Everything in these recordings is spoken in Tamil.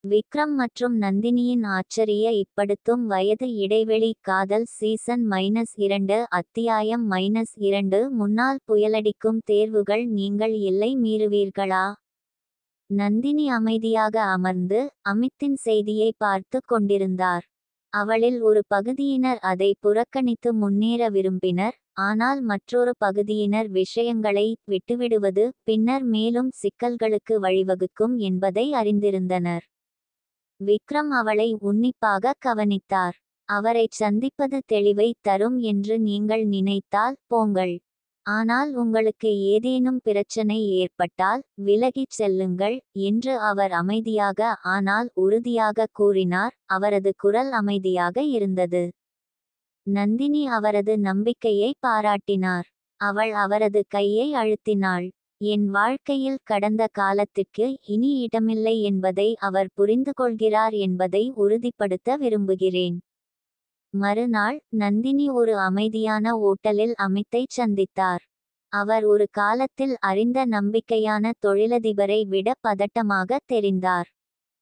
விக்ரம் மற்றும் நந்தினியின் ஆச்சரிய இப்படுத்தும் வயது இடைவெளி காதல் சீசன் -2 அத்தியாயம் -2 முன்னால் புயலடிக்கும் தேர்வுகள் நீங்கள் எல்லை மீறுவீர்களா? நந்தினி அமைதியாக அமர்ந்து அமித்தின் செய்தியை பார்த்து கொண்டிருந்தார். அவளில் ஒரு பகுதியினர் அதை புறக்கணித்து முன்னேற விரும்பினர், ஆனால் மற்றொரு பகுதியினர் விஷயங்களை விட்டுவிடுவது பின்னர் மேலும் சிக்கல்களுக்கு வழிவகுக்கும் என்பதை அறிந்திருந்தனர். விக்ரம் அவளை உன்னிப்பாக கவனித்தார். அவரைச் சந்திப்பது தெளிவை தரும் என்று நீங்கள் நினைத்தால் போங்கள். ஆனால் உங்களுக்கு ஏதேனும் பிரச்சனை ஏற்பட்டால் விலகிச் செல்லுங்கள் என்று அவர் அமைதியாக ஆனால் உறுதியாக கூறினார். அவரது குரல் அமைதியாக இருந்தது. நந்தினி அவரது நம்பிக்கையை பாராட்டினார். அவள் அவரது கையை அழுத்தினாள். என் வாழ்க்கையில் கடந்த காலத்திற்கு இனி இடமில்லை என்பதை அவர் புரிந்துகொள்கிறார் என்பதை உறுதிப்படுத்த விரும்புகிறேன். மறுநாள் நந்தினி ஒரு அமைதியான ஓட்டலில் அமித்தைச் சந்தித்தார். அவர் ஒரு காலத்தில் அறிந்த நம்பிக்கையான தொழிலதிபரை விட பதட்டமாக தெரிந்தார்.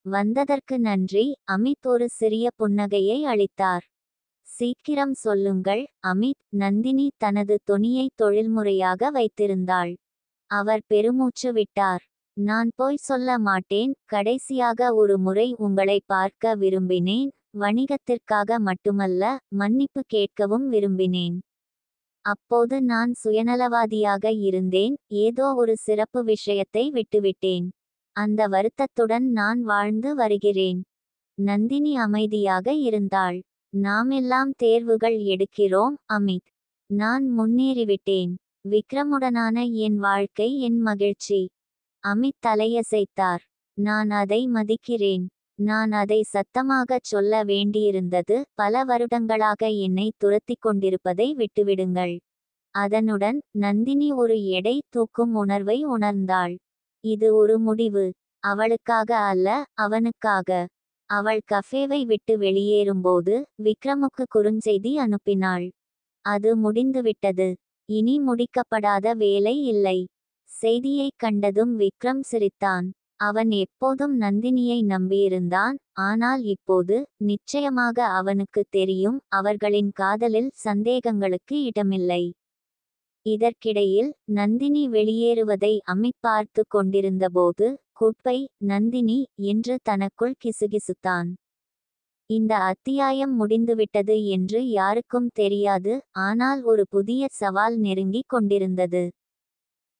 வந்ததற்கு நன்றி. அமித் ஒரு சிறிய புன்னகையை அளித்தார். சீக்கிரம் சொல்லுங்கள் அமித். நந்தினி தனது தொனியை தொழில்முறையாக வைத்திருந்தாள். அவர் பெருமூச்சு விட்டார். நான் போய் சொல்ல மாட்டேன். கடைசியாக ஒரு முறை உங்களை பார்க்க விரும்பினேன். வணிகத்திற்காக மட்டுமல்ல, மன்னிப்பு கேட்கவும் விரும்பினேன். அப்போது நான் சுயநலவாதியாக இருந்தேன். ஏதோ ஒரு சிறப்பு விஷயத்தை விட்டுவிட்டேன். அந்த வருத்தத்துடன் நான் வாழ்ந்து வருகிறேன். நந்தினி அமைதியாக இருந்தாள். நாமெல்லாம் தேர்வுகள் எடுக்கிறோம் அமித். நான் முன்னேறிவிட்டேன். விக்ரமுடனான என் வாழ்க்கை என் மகிழ்ச்சி. அமித் தலையசைத்தார். நான் அதை மதிக்கிறேன். நான் அதை சத்தமாகச் சொல்ல வேண்டியிருந்தது. பல வருடங்களாக என்னை துரத்திக் கொண்டிருப்பதை விட்டுவிடுங்கள். அதனுடன் நந்தினி ஒரு எடை தூக்கும் உணர்வை உணர்ந்தாள். இது ஒரு முடிவு. அவளுக்காக அல்ல, அவனுக்காக. அவள் கஃபேவை விட்டு வெளியேறும்போது விக்ரமுக்கு குறுஞ்செய்தி அனுப்பினாள். அது முடிந்துவிட்டது. இனி முடிக்கப்படாத வேலை இல்லை. செய்தியைக் கண்டதும் விக்ரம் சிரித்தான். அவன் எப்போதும் நந்தினியை நம்பியிருந்தான், ஆனால் இப்போது நிச்சயமாக அவனுக்கு தெரியும், அவர்களின் காதலில் சந்தேகங்களுக்கு இடமில்லை. இதற்கிடையில் நந்தினி வெளியேறுவதை அமித் பார்த்து கொண்டிருந்தபோது குப்பை நந்தினி என்று தனக்குள் கிசுகிசுத்தான். இந்த அத்தியாயம் முடிந்துவிட்டது என்று யாருக்கும் தெரியாது, ஆனால் ஒரு புதிய சவால் நெருங்கிக் கொண்டிருந்தது.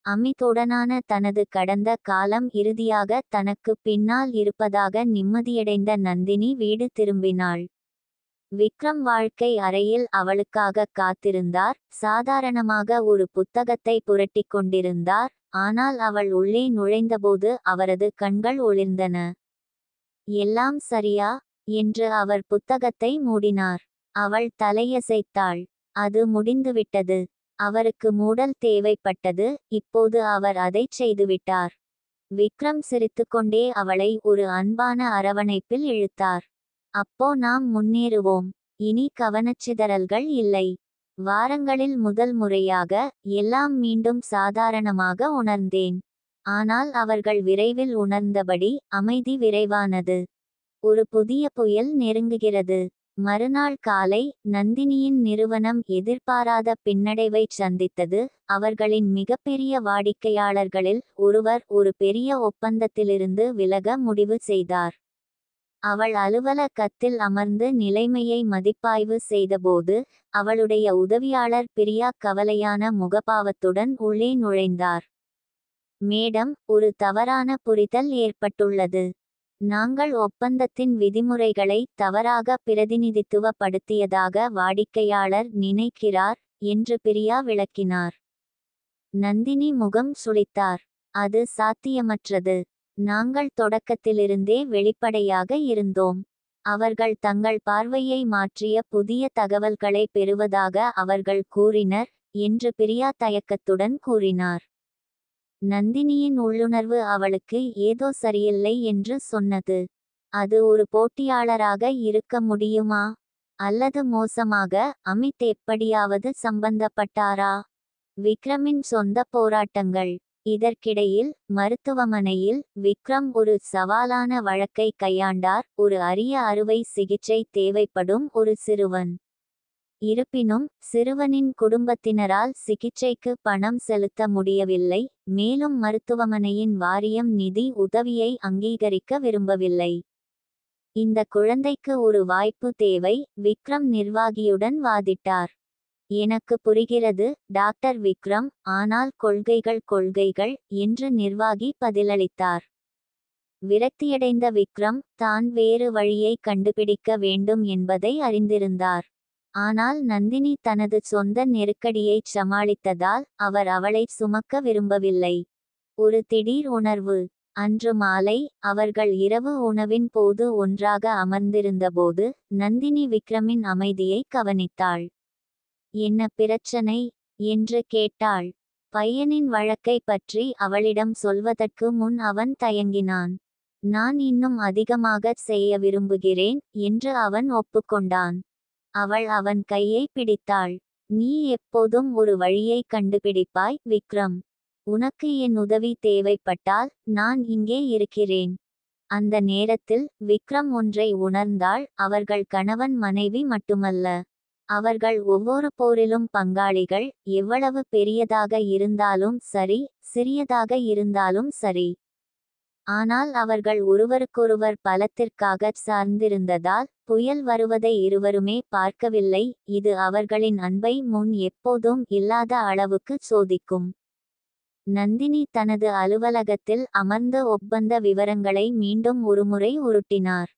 அமித்துடனான தனது கடந்த காலம் இறுதியாக தனக்கு பின்னால் இருப்பதாக நிம்மதியடைந்த நந்தினி வீடு திரும்பினாள். விக்ரம் வாழ்க்கை அறையில் அவளுக்காக காத்திருந்தார். சாதாரணமாக ஒரு புத்தகத்தை புரட்டிக் கொண்டிருந்தார், ஆனால் அவள் உள்ளே நுழைந்தபோது அவரது கண்கள் ஒளிர்ந்தன. எல்லாம் சரியா என்று அவர் புத்தகத்தை மூடினார். அவள் தலையசைத்தாள். அது முடிந்துவிட்டது. அவருக்கு மூடல் தேவைப்பட்டது, இப்போது அவர் அதைச் செய்துவிட்டார். விக்ரம் சிரித்துக்கொண்டே அவளை ஒரு அன்பான அரவணைப்பில் இழுத்தார். அப்போ நாம் முன்னேறுவோம். இனி கவனச்சிதறல்கள் இல்லை. வாரங்களில் முதல் முறையாக எல்லாம் மீண்டும் சாதாரணமாக உணர்ந்தேன். ஆனால் அவர்கள் விரைவில் உணர்ந்தபடி அமைதி விரைவானது. ஒரு புதிய புயல் நெருங்குகிறது. மறுநாள் காலை நந்தினியின் நிறுவனம் எதிர்பாராத பின்னடைவைச் சந்தித்தது. அவர்களின் மிகப்பெரிய வாடிக்கையாளர்களில் ஒருவர் ஒரு பெரிய ஒப்பந்தத்திலிருந்து விலக முடிவு செய்தார். அவள் அலுவலகத்தில் அமர்ந்து நிலைமையை மதிப்பாய்வு செய்தபோது அவளுடைய உதவியாளர் பிரியா கவலையான முகபாவத்துடன் உள்ளே நுழைந்தார். மேடம், ஒரு தவறான புரிதல் ஏற்பட்டுள்ளது. நாங்கள் ஒப்பந்தத்தின் விதிமுறைகளை தவறாக பிரதிநிதித்துவப்படுத்தியதாக வாடிக்கையாளர் நினைக்கிறார் என்று பிரியா விளக்கினார். நந்தினி முகம் சுளித்தார். அது சாத்தியமற்றது. நாங்கள் தொடக்கத்திலிருந்தே வெளிப்படையாக இருந்தோம். அவர்கள் தங்கள் பார்வையை மாற்றிய புதிய தகவல்களை பெறுவதாக அவர்கள் கூறினர் என்று பிரியா தயக்கத்துடன் கூறினார். நந்தினியின் உள்ளுணர்வு அவளுக்கு ஏதோ சரியில்லை என்று சொன்னது. அது ஒரு போட்டியாளராக இருக்க முடியுமா? அல்லது மோசமாக, அமித் எப்படியாவது சம்பந்தப்பட்டாரா? விக்ரமின் சொந்த போராட்டங்கள். இதற்கிடையில் மருத்துவமனையில் விக்ரம் ஒரு சவாலான வழக்கை கையாண்டார். ஒரு அரிய அறுவை சிகிச்சை தேவைப்படும் ஒரு சிறுவன். இருப்பினும் சிறுவனின் குடும்பத்தினரால் சிகிச்சைக்கு பணம் செலுத்த முடியவில்லை. மேலும் மருத்துவமனையின் வாரியம் நிதி உதவியை அங்கீகரிக்க விரும்பவில்லை. இந்த குழந்தைக்கு ஒரு வாய்ப்பு தேவை. விக்ரம் நிர்வாகியுடன் வாதிட்டார். எனக்கு புரிகிறது டாக்டர் விக்ரம், ஆனால் கொள்கைகள் கொள்கைகள் என்று நிர்வாகி பதிலளித்தார். விரக்தியடைந்த விக்ரம் தான் வேறு வழியை கண்டுபிடிக்க வேண்டும் என்பதை அறிந்திருந்தார். ஆனால் நந்தினி தனது சொந்த நெருக்கடியைச் சமாளித்ததால் அவர் அவளை சுமக்க விரும்பவில்லை. ஒரு திடீர் உணர்வு. அன்று மாலை அவர்கள் இரவு உணவின் போது ஒன்றாக அமர்ந்திருந்தபோது நந்தினி விக்ரமின் அமைதியை கவனித்தாள். என்ன பிரச்சனை என்று கேட்டாள். பையனின் வழக்கை பற்றி அவளிடம் சொல்வதற்கு முன் அவன் தயங்கினான். நான் இன்னும் அதிகமாக செய்ய விரும்புகிறேன் என்று அவன் ஒப்புக்கொண்டான். அவள் அவன் கையை பிடித்தாள். நீ எப்போதும் ஒரு வழியை கண்டுபிடிப்பாய் விக்ரம். உனக்கு என் உதவி தேவைப்பட்டால் நான் இங்கே இருக்கிறேன். அந்த நேரத்தில் விக்ரம் ஒன்றை உணர்ந்தாள். அவர்கள் கணவன் மனைவி மட்டுமல்ல. அவர்கள் ஒவ்வொரு போரிலும் பங்காளிகள். எவ்வளவு பெரியதாக இருந்தாலும் சரி, சிறியதாக இருந்தாலும் சரி. ஆனால் அவர்கள் ஒருவருக்கொருவர் பலத்திற்காக சார்ந்திருந்ததால் புயல் வருவதை இருவருமே பார்க்கவில்லை. இது அவர்களின் அன்பை முன் எப்போதும் இல்லாத அளவுக்கு சோதிக்கும். நந்தினி தனது அலுவலகத்தில் அமர்ந்த ஒப்பந்த விவரங்களை மீண்டும் ஒருமுறை உருட்டினார்.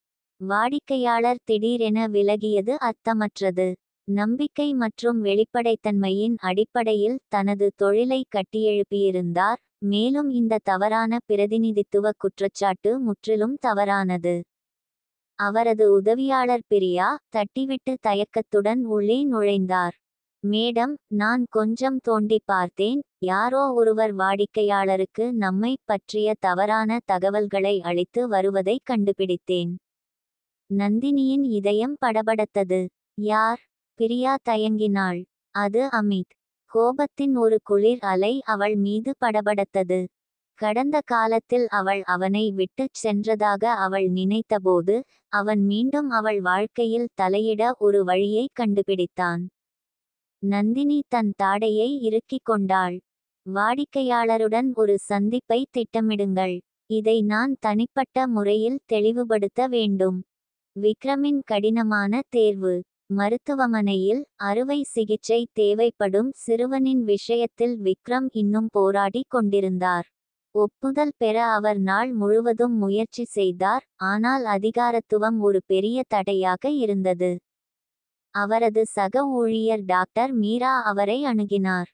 வாடிக்கையாளர் திடீரென விலகியது அர்த்தமற்றது. நம்பிக்கை மற்றும் வெளிப்படைத்தன்மையின் அடிப்படையில் தனது தொழிலை கட்டியெழுப்பியிருந்தார். மேலும் இந்த தவறான பிரதிநிதித்துவ குற்றச்சாட்டு முற்றிலும் தவறானது. அவரது உதவியாளர் பிரியா தட்டிவிட்டு தயக்கத்துடன் உள்ளே நுழைந்தார். மேடம், நான் கொஞ்சம் தோண்டி பார்த்தேன். யாரோ ஒருவர் வாடிக்கையாளருக்கு நம்மை பற்றிய தவறான தகவல்களை அளித்து வருவதை கண்டுபிடித்தேன். நந்தினியின் இதயம் படபடத்தது. யார்? பிரியா தயங்கினாள். அது அமித். கோபத்தின் ஒரு குளிர் அலை அவள் மீது படபடத்தது. கடந்த காலத்தில் அவள் அவனை விட்டுச் சென்றதாக அவள் நினைத்தபோது அவன் மீண்டும் அவள் வாழ்க்கையில் தலையிட ஒரு வழியை கண்டுபிடித்தான். நந்தினி தன் தாடையை இறுக்கிக் கொண்டாள். வாடிக்கையாளருடன் ஒரு சந்திப்பை திட்டமிடுங்கள். இதை நான் தனிப்பட்ட முறையில் தெளிவுபடுத்த வேண்டும். விக்ரமின் கடினமான தேர்வு. மருத்துவமனையில் அறுவை சிகிச்சை தேவைப்படும் சிறுவனின் விஷயத்தில் விக்ரம் இன்னும் போராடி கொண்டிருந்தார். ஒப்புதல் பெற அவர் நாள் முழுவதும் முயற்சி செய்தார். ஆனால் அதிகாரத்துவம் ஒரு பெரிய தடையாக இருந்தது. அவரது சக ஊழியர் டாக்டர் மீரா அவரை அணுகினார்.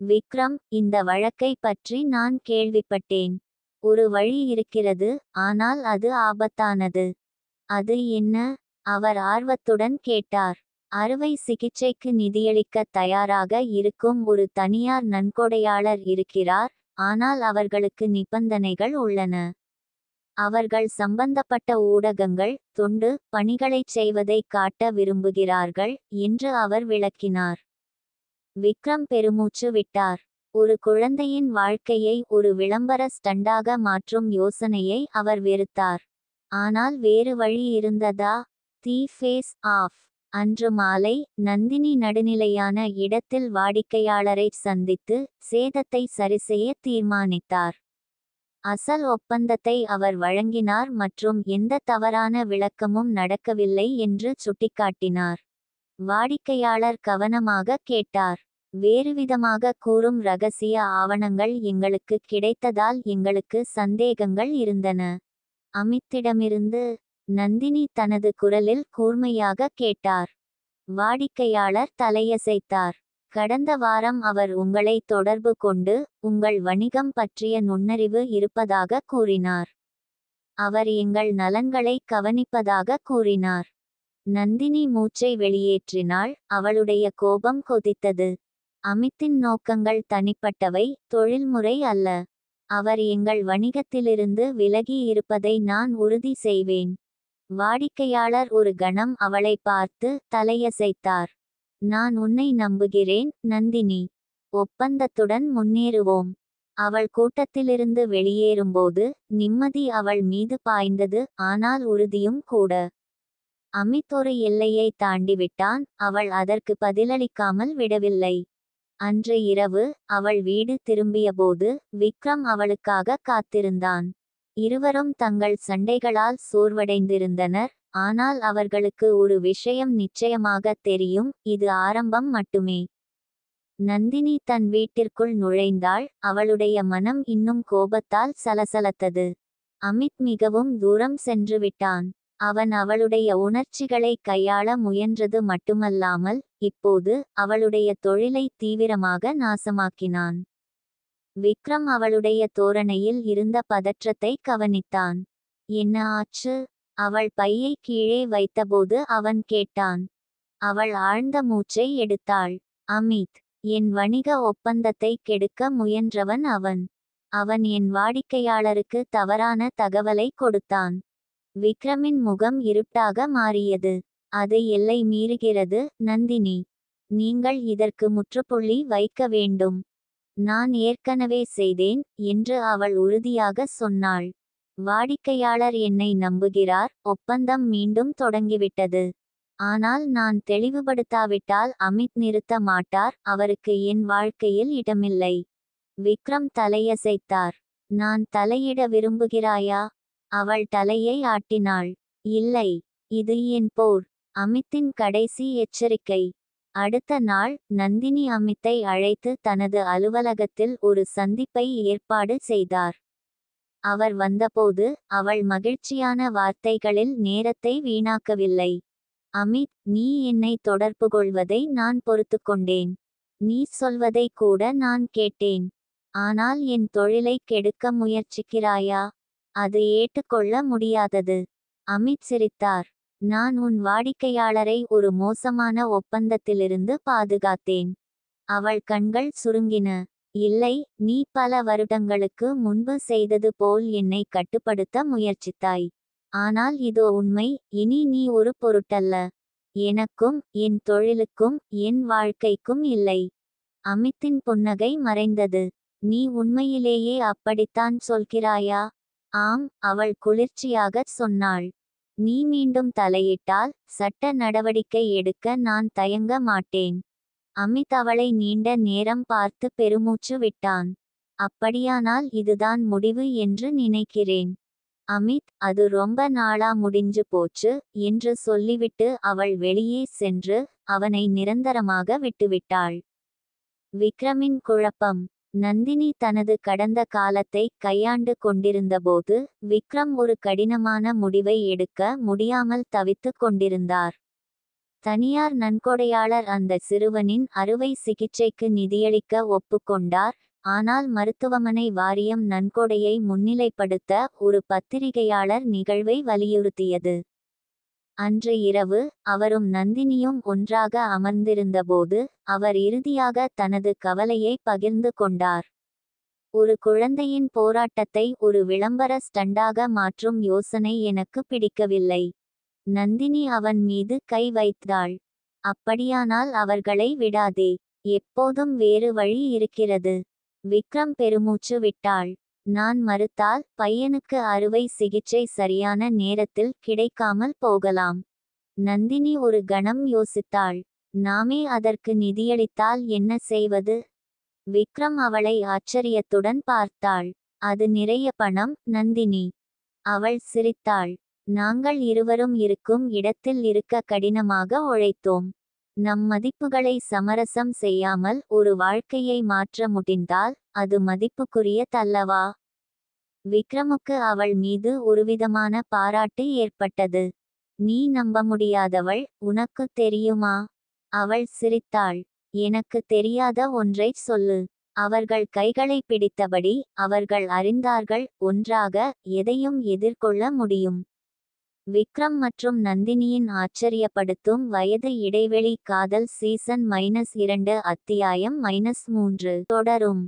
விக்ரம், இந்த வழக்கை பற்றி நான் கேள்விப்பட்டேன். ஒரு வழி இருக்கிறது, ஆனால் அது ஆபத்தானது. அது என்ன? அவர் ஆர்வத்துடன் கேட்டார். அறுவை சிகிச்சைக்கு நிதியளிக்க தயாராக இருக்கும் ஒரு தனியார் நன்கொடையாளர் இருக்கிறார். ஆனால் அவர்களுக்கு நிபந்தனைகள் உள்ளன. அவர்கள் சம்பந்தப்பட்ட ஊடகங்கள், தொண்டு பணிகளைச் செய்வதை காட்ட விரும்புகிறார்கள் என்று அவர் விளக்கினார். விக்ரம் பெருமூச்சு விட்டார். ஒரு குழந்தையின் வாழ்க்கையை ஒரு விளம்பர ஸ்டண்டாக மாற்றும் யோசனையை அவர் வெறுத்தார். ஆனால் வேறு வழி இருந்ததா? The face off. அன்று மாலை நந்தினி நடுநிலையான இடத்தில் வாடிக்கையாளரை சந்தித்து சேதத்தை சரிசெய்ய தீர்மானித்தார். அசல் ஒப்பந்தத்தை அவர் வழங்கினார் மற்றும் எந்த தவறான விளக்கமும் நடக்கவில்லை என்று சுட்டிக்காட்டினார். வாடிக்கையாளர் கவனமாக கேட்டார். வேறுவிதமாக கூறும் ரகசிய ஆவணங்கள் எங்களுக்கு கிடைத்ததால் எங்களுக்கு சந்தேகங்கள் இருந்தன. அமித்திடமிருந்து. நந்தினி தனது குரலில் கூர்மையாக கேட்டார். வாடிக்கையாளர் தலையசைத்தார். கடந்த வாரம் அவர் உங்களை தொடர்பு கொண்டு உங்கள் வணிகம் பற்றிய நுண்ணறிவு இருப்பதாக கூறினார். அவர் எங்கள் நலன்களை கவனிப்பதாக கூறினார். நந்தினி மூச்சை வெளியேற்றினாள். அவளுடைய கோபம் கொதித்தது. அமித்தின் நோக்கங்கள் தனிப்பட்டவை, தொழில்முறை அல்ல. அவர் எங்கள் வணிகத்திலிருந்து விலகி இருப்பதை நான் உறுதி செய்வேன். வாடிக்கையாளர் ஒரு கணம் அவளை பார்த்து தலையசைத்தார். நான் உன்னை நம்புகிறேன் நந்தினி. ஒப்பந்தத்துடன் முன்னேறுவோம். அவள் கூட்டத்திலிருந்து வெளியேறும்போது நிம்மதி அவள் மீது பாய்ந்தது, ஆனால் உறுதியும் கூட. அமித் ஒரு எல்லையை தாண்டிவிட்டான், அவள் அதற்கு பதிலளிக்காமல் விடவில்லை. அன்று இரவு அவள் வீடு திரும்பியபோது விக்ரம் அவளுக்காக காத்திருந்தான். இருவரும் தங்கள் சண்டைகளால் சோர்வடைந்திருந்தனர், ஆனால் அவர்களுக்கு ஒரு விஷயம் நிச்சயமாக தெரியும், இது ஆரம்பம் மட்டுமே. நந்தினி தன் வீட்டிற்குள் நுழைந்தாள், அவளுடைய மனம் இன்னும் கோபத்தால் சலசலத்தது. அமித் மிகவும் தூரம் சென்று விட்டான். அவன் அவளுடைய உணர்ச்சிகளை கையாள முயன்றது மட்டுமல்லாமல் இப்போது அவளுடைய தொழிலை தீவிரமாக நாசமாக்கினான். விக்ரம் அவளுடைய தோரணையில் இருந்த பதற்றத்தை கவனித்தான். என்ன ஆச்சு? அவள் பையை கீழே வைத்தபோது அவன் கேட்டான். அவள் ஆழ்ந்த மூச்சை எடுத்தாள். அமித், என் வணிக ஒப்பந்தத்தை கெடுக்க முயன்றவன் அவன். அவன் என் வாடிக்கையாளருக்கு தவறான தகவலை கொடுத்தான். விக்ரமின் முகம் இருட்டாக மாறியது. அது எல்லை மீறுகிறது நந்தினி. நீங்கள் இதற்கு முற்றுப்புள்ளி வைக்க வேண்டும். நான் ஏற்கனவே செய்தேன் என்று அவள் உறுதியாக சொன்னாள். வாடிக்கையாளர் என்னை நம்புகிறார், ஒப்பந்தம் மீண்டும் தொடங்கிவிட்டது. ஆனால் நான் தெளிவுபடுத்தாவிட்டால் அமித் நிறுத்த மாட்டார், அவருக்கு என் வாழ்க்கையில் இடமில்லை. விக்ரம் தலையசைத்தார். நான் தலையிட விரும்புகிறாயா? அவள் தலையை ஆட்டினாள். இல்லை, இது என் போர். அமித்தின் கடைசி எச்சரிக்கை. அடுத்த நாள் நந்தினி அமித்தை அழைத்து தனது அலுவலகத்தில் ஒரு சந்திப்பை ஏற்பாடு செய்தார். அவர் வந்தபோது அவள் மகிழ்ச்சியான வார்த்தைகளில் நேரத்தை வீணாக்கவில்லை. அமித், நீ என்னை தொடர்புகொள்வதை நான் பொறுத்துக்கொண்டேன். நீ சொல்வதை கூட நான் கேட்டேன். ஆனால் என் தொழிலை கெடுக்க முயற்சிக்கிறாயா? அது ஏற்றுக்கொள்ள முடியாதது. அமித் சிரித்தார். நான் உன் வாடிக்கையாளரை ஒரு மோசமான ஒப்பந்தத்திலிருந்து பாதுகாத்தேன். அவள் கண்கள் சுருங்கின. இல்லை, நீ பல வருடங்களுக்கு முன்பு செய்தது போல் என்னை கட்டுப்படுத்த முயற்சித்தாய். ஆனால் இதோ உண்மை, இனி நீ ஒரு பொருட்டல்ல. எனக்கும் என் தொழிலுக்கும் என் வாழ்க்கைக்கும் இல்லை. அமித்தின் புன்னகை மறைந்தது. நீ உண்மையிலேயே அப்படித்தான் சொல்கிறாயா? ஆம், அவள் குளிர்ச்சியாகச் சொன்னாள். நீ மீண்டும் தலையிட்டால் சட்ட நடவடிக்கை எடுக்க நான் தயங்க மாட்டேன். அமித் அவளை நீண்ட நேரம் பார்த்து பெருமூச்சு விட்டான். அப்படியானால் இதுதான் முடிவு என்று நினைக்கிறேன். அமித், அது ரொம்ப நாளா முடிஞ்சு போச்சு என்று சொல்லிவிட்டு அவள் வெளியே சென்று அவனை நிரந்தரமாக விட்டுவிட்டாள். விக்ரமின் குழப்பம். நந்தினி தனது கடந்த காலத்தை கையாண்டு கொண்டிருந்தபோது விக்ரம் ஒரு கடினமான முடிவை எடுக்க முடியாமல் தவித்துக் கொண்டிருந்தார். தனியார் நன்கொடையாளர் அந்த சிறுவனின் அறுவை சிகிச்சைக்கு நிதியளிக்க ஒப்புக்கொண்டார், ஆனால் மருத்துவமனை வாரியம் நன்கொடையை முன்னிலைப்படுத்த ஒரு பத்திரிகையாளர் நிகழ்வை வலியுறுத்தியது. அன்று இரவு அவரும் நந்தினியும் ஒன்றாக அமர்ந்திருந்தபோது அவர் இறுதியாக தனது கவலையை பகிர்ந்து கொண்டார். ஒரு குழந்தையின் போராட்டத்தை ஒரு விளம்பர ஸ்டண்டாக மாற்றும் யோசனை எனக்கு பிடிக்கவில்லை. நந்தினி அவன் மீது கை வைத்தாள். அப்படியானால் அவர்களை விடாதே. எப்போதும் வேறு வழி இருக்கிறது. விக்ரம் பெருமூச்சு விட்டாள். நான் மறுத்தால் பையனுக்கு அறுவை சிகிச்சை சரியான நேரத்தில் கிடைக்காமல் போகலாம். நந்தினி ஒரு கணம் யோசித்தாள். நாமே அதற்கு நிதியளித்தால் என்ன செய்வது? விக்ரம் அவளை ஆச்சரியத்துடன் பார்த்தாள். அது நிறைய பணம் நந்தினி. அவள் சிரித்தாள். நாங்கள் இருவரும் இருக்கும் இடத்தில் இருக்க கடினமாக உழைத்தோம். நம் மதிப்புகளை சமரசம் செய்யாமல் ஒரு வாழ்க்கையை மாற்ற முடிந்தால் அது மதிப்புக்குரியதல்லவா? விக்ரமுக்கு அவள் மீது ஒருவிதமான பாராட்டு ஏற்பட்டது. நீ நம்ப முடியாதவள், உனக்கு தெரியுமா? அவள் சிரித்தாள். எனக்கு தெரியாத ஒன்றை சொல்லு. அவர்கள் கைகளை பிடித்தபடி அவர்கள் அறிந்தார்கள், ஒன்றாக எதையும் எதிர்கொள்ள முடியும். விக்ரம் மற்றும் நந்தினியின் ஆச்சரியப்படுத்தும் வயது இடைவெளி காதல் சீசன் -2 அத்தியாயம் -3 தொடரும்.